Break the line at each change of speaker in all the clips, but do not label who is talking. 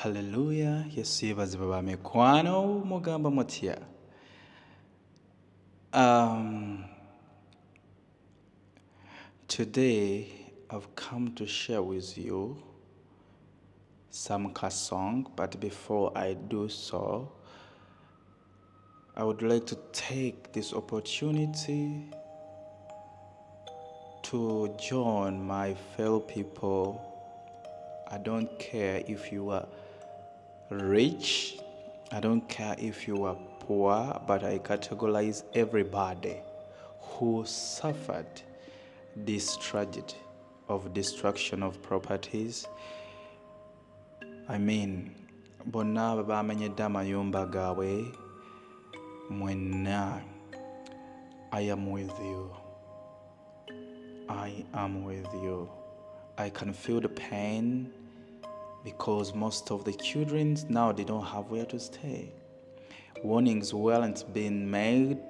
Hallelujah, Yesu yebaze baba mukwano mugamba mutya. Today I've come to share with you some song, but before I do so, I would like to take this opportunity to join my fellow people. I don't care if you are rich, I don't care if you are poor, but I categorize everybody who suffered this tragedy of destruction of properties. I mean, bonna bamenyedde amayumba gaabwe, mwenna, I am with you. I am with you. I can feel the pain because most of the children now they don't have where to stay. Warnings weren't being made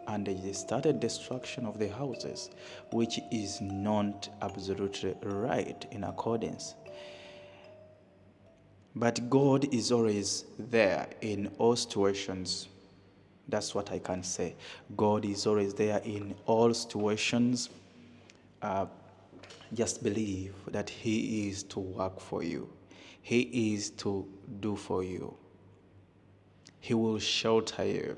and they started destruction of the houses, which is not absolutely right in accordance. But God is always there in all situations. That's what I can say. God is always there in all situations. Just believe that He is to work for you. He is to do for you. He will shelter you.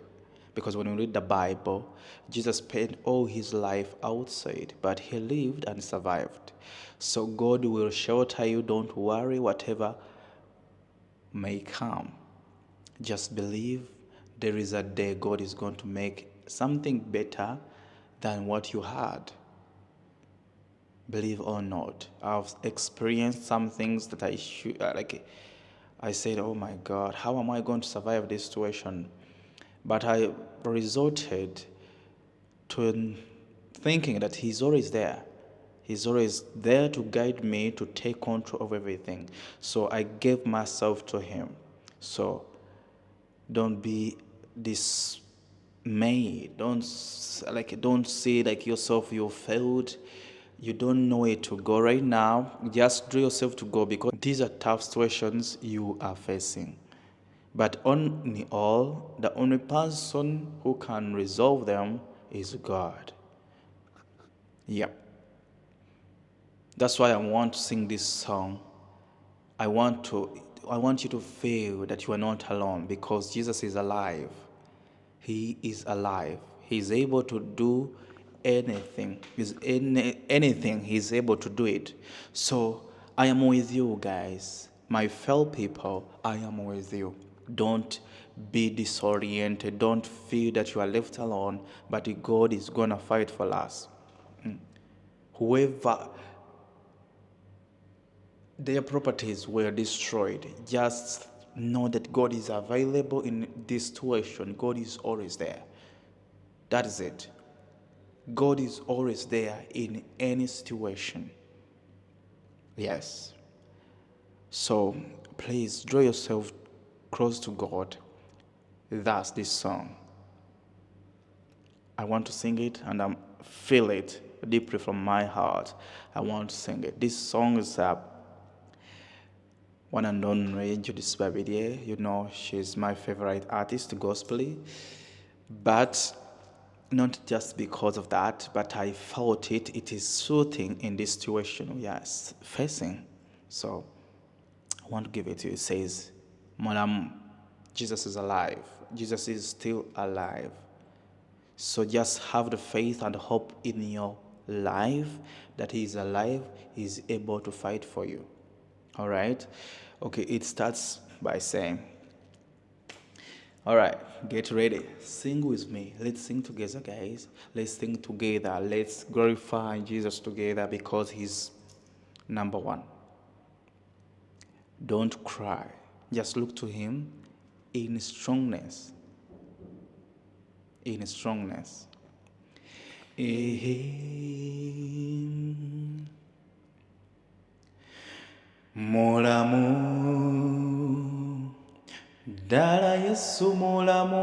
Because when we read the Bible, Jesus spent all his life outside, but he lived and survived. So God will shelter you. Don't worry, whatever may come. Just believe there is a day God is going to make something better than what you had. Believe or not, I've experienced some things that I said, oh my God, how am I going to survive this situation? But I resorted to thinking that He's always there. He's always there to guide me, to take control of everything. So I gave myself to Him. So don't be dismayed. Don't say like yourself you failed. You don't know where to go right now. Just draw yourself to go because these are tough situations you are facing. But on all, the only person who can resolve them is God. Yep. That's why I want to sing this song. I want you to feel that you are not alone because Jesus is alive. He is alive. He is able to do anything. Anything He's able to do it. So I am with you guys. My fellow people, I am with you. Don't be disoriented. Don't feel that you are left alone, but God is going to fight for us. Whoever their properties were destroyed, just know that God is available in this situation. God is always there. That is it. God is always there in any situation. Yes. So please draw yourself close to God. That's this song. I want to sing it and I feel it deeply from my heart. I want to sing it. This song is one and only Judith Babirye. You know, she's my favorite artist, gospelly. But not just because of that, but I felt it is soothing in this situation we are facing. So I want to give it to you. It says, Mulamu, Jesus is alive. Jesus is still alive. So just have the faith and hope in your life that He is alive, He is able to fight for you. All right? Okay, it starts by saying, all right, get ready. Sing with me. Let's sing together, guys. Let's sing together. Let's glorify Jesus together because He's number one. Don't cry. Just look to Him in strongness. In strongness. Mulamu, ddala Yesu mulamu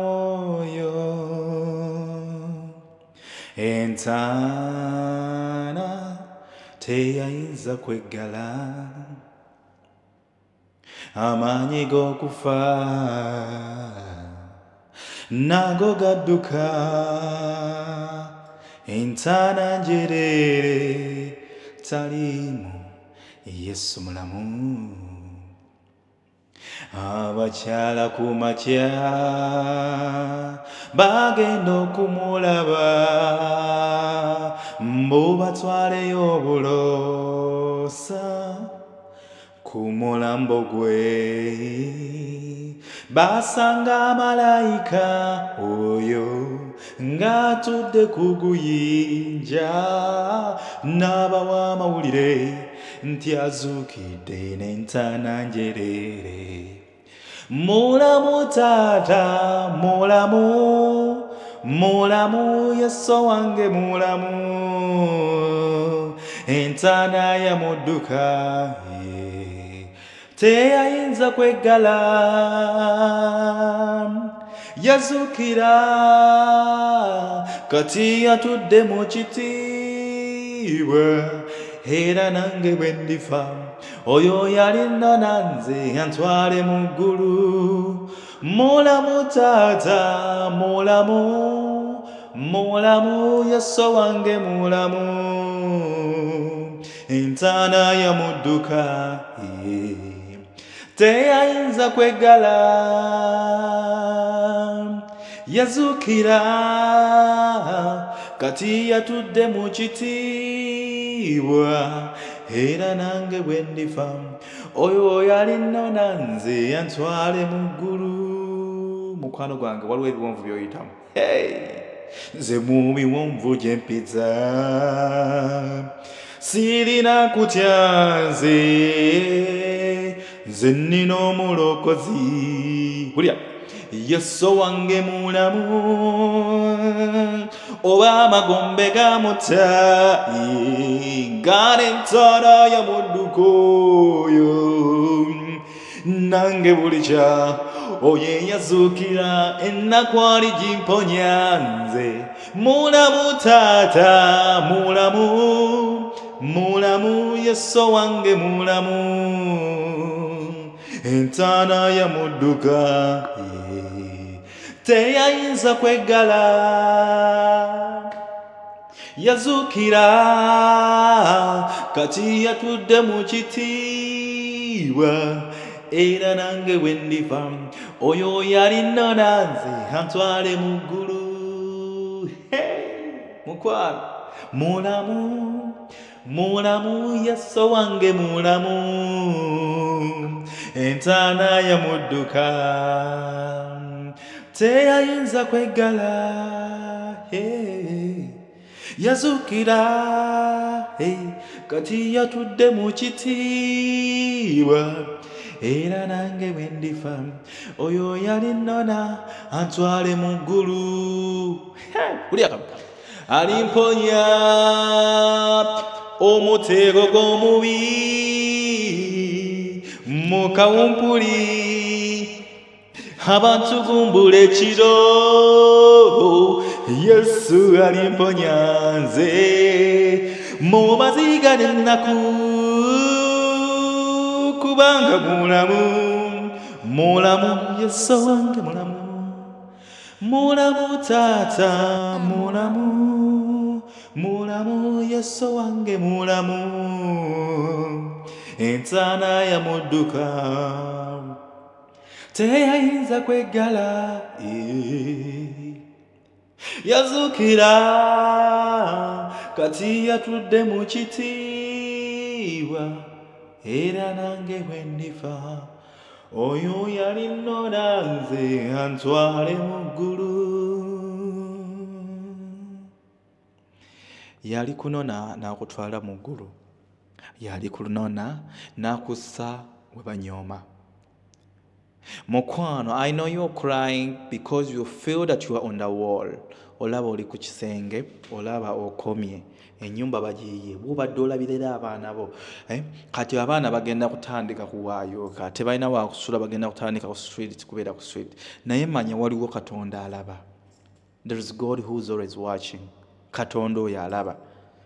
oyo, entaana teyayinza kweggala, amaanyi g'okufa nago gadduka entaana njereere taliimu Yesu mulamu. Abakyala ku makya bagenda okumulaba mbu batwaleyo obuloosa ku mulambo gwe basanga malayika oyo ng'atudde ku guyinja n'abawa amawulire nti azuukidde n'entaana njereere. Mulamu taata mulamu, mulamu Yesu wange mulamu, entaana yamudduka teyayinza kweggala, yazuukira kati atudde mu kitiibwa era nange bwe ndifa oyo yalinda nanze antwale mu ggulu. Mulamu taata mulamu, mulamu Yesu wange mulamu, entaana yamudduka teyayinza kweggala, yazuukira kati yatudde mu kitiibwa era nange bwe ndifa oyo yalinno nanze antwale mu ggulu. Mukwano gwange waliwo ebiwonvu by'oyitamu, nze mu biwonvu gye mpizza sirina kutya nze nnina omulokozi. Bulya Yesu wange mulamu, oba amagombe gamutta nga n'entaana yamudduka oyo, nange bulikya oyo yazuukira ennaku aligimponya nze. Mulamu taata mulamu, mulamu Yesu wange mulamu, entaana yamudduka teyayinza kweggala, yazuukira kati yatudde mu kitiibwa era nange bwe ndifa oyo yalinno nanze antwale mu ggulu. Mukwano mulamu, mulamu Yesu wange mulamu, entaana yamudduka teyayinza kweggala, yazuukira kati yatudde mu kitiibwa era nange bwe ndifa oyo yalinona antwale mu ggulu. Alimponya omutego gw'omubi mu kawumpuli abantu gumbula ekiro, Yesu alimponya nze mu maziga n'ennaku kubanga mulamu, mulamu Yesu wange mulamu, mulamu taata mulamu, mulamu Yesu wange mulamu, entaana yamudduka teyayinza kweggala, yazuukira kati yatudde mu kitiibwa era nange bwe ndifa oyo yalinno nanze antwale mu ggulu. Yali kunona n'akutwala mu ggulu, yali kunona n'akussa we banyooma. Mukwano, I know you're crying because you feel that you are on the wall. Olaba oli ku kisenge, olaba okomye, ennyumba bagiyiye, bw'obadde olabirira abaana bo. Kati abaana bagenda kutandika kuwaayuka, tebalina wakusula, bagenda kutandika ku street, kubeera ku street. Naye manya waliwo Katonda alaba. There is God who is always watching. Katonda oyo alaba.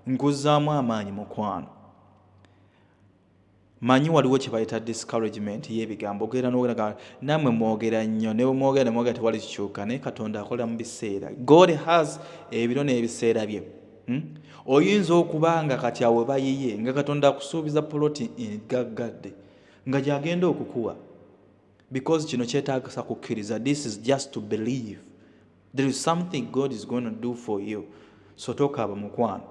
Nkuzaamu amaanyi mukwano. manyi waliwo kye bayita discouragement y'ebigambo ogenda n'ogenda nammwe mwogera nnyo ne mwogera ne mwogera tewali kikyuka naye Katonda akola mu biseera. God has ebiro n'ebiseera bye. Oyinza okuba nga kati awe bayiye nga Katonda akusuubiza poloti engaggadde nga gyagenda okukuwa, because kino kyetaagisa kukkiriza. This is just to believe there is something God is going to do for you. So tokaaba mukwano.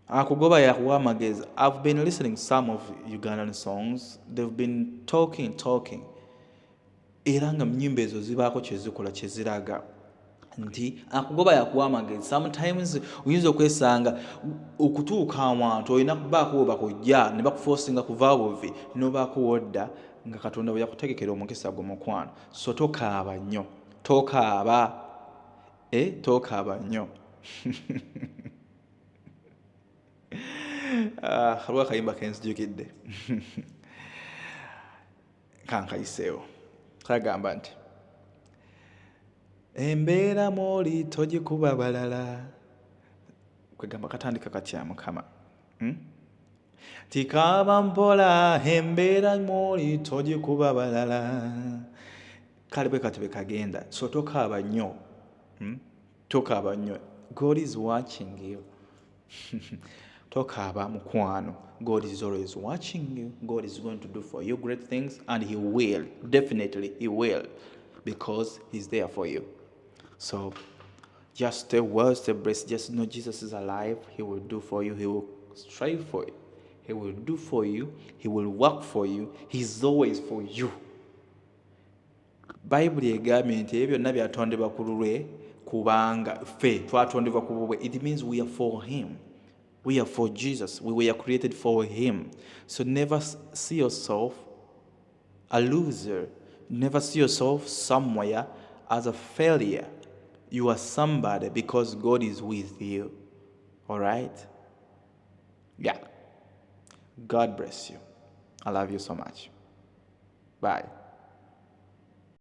Akugoba yakuwa amagezi. I've been listening to some of Ugandan songs. They've been talking. Era nga nnyimba ezo zibaako kye zikola kye ziraga nti akugoba yakuwa amagezi. Sometimes oyinza okwesanga okutuuka awantu olina kubaako bakujja ne bakuforcinga kuva buvi n'obaako wodda nga Katonda bwe yakutegekera omukisa gwo mukwano. So tokaaba nnyo. Tokaaba nnyo. Haliwo akayimba kenzijukidde kankayiseewo kagamba nti embeera mwoli togikuba balala, kwegamba katandika katya Mukama. Tikaaba mpola embeera mwoli togikuba balala. Kale bwe kati bwe kagenda. So tokaaba nnyo. Tokaaba nnyo. God is watching you. Tokaaba mukwano. God is always watching you. God is going to do for you great things, and He will. Definitely He will, because He's there for you. So just stay well, stay blessed. Just know Jesus is alive. He will do for you. He will strive for you. He will do for you. He will work for you. He's always for you. Bible egambye nti ebyo byonna byatondebwa ku lulwe kubanga ffe twatondebwa ku bubwe. It means we are for Him. We are for Jesus. We were created for Him. So never see yourself a loser. Never see yourself somewhere as a failure. You are somebody because God is with you. All right? Yeah. God bless you. I love you so much. Bye.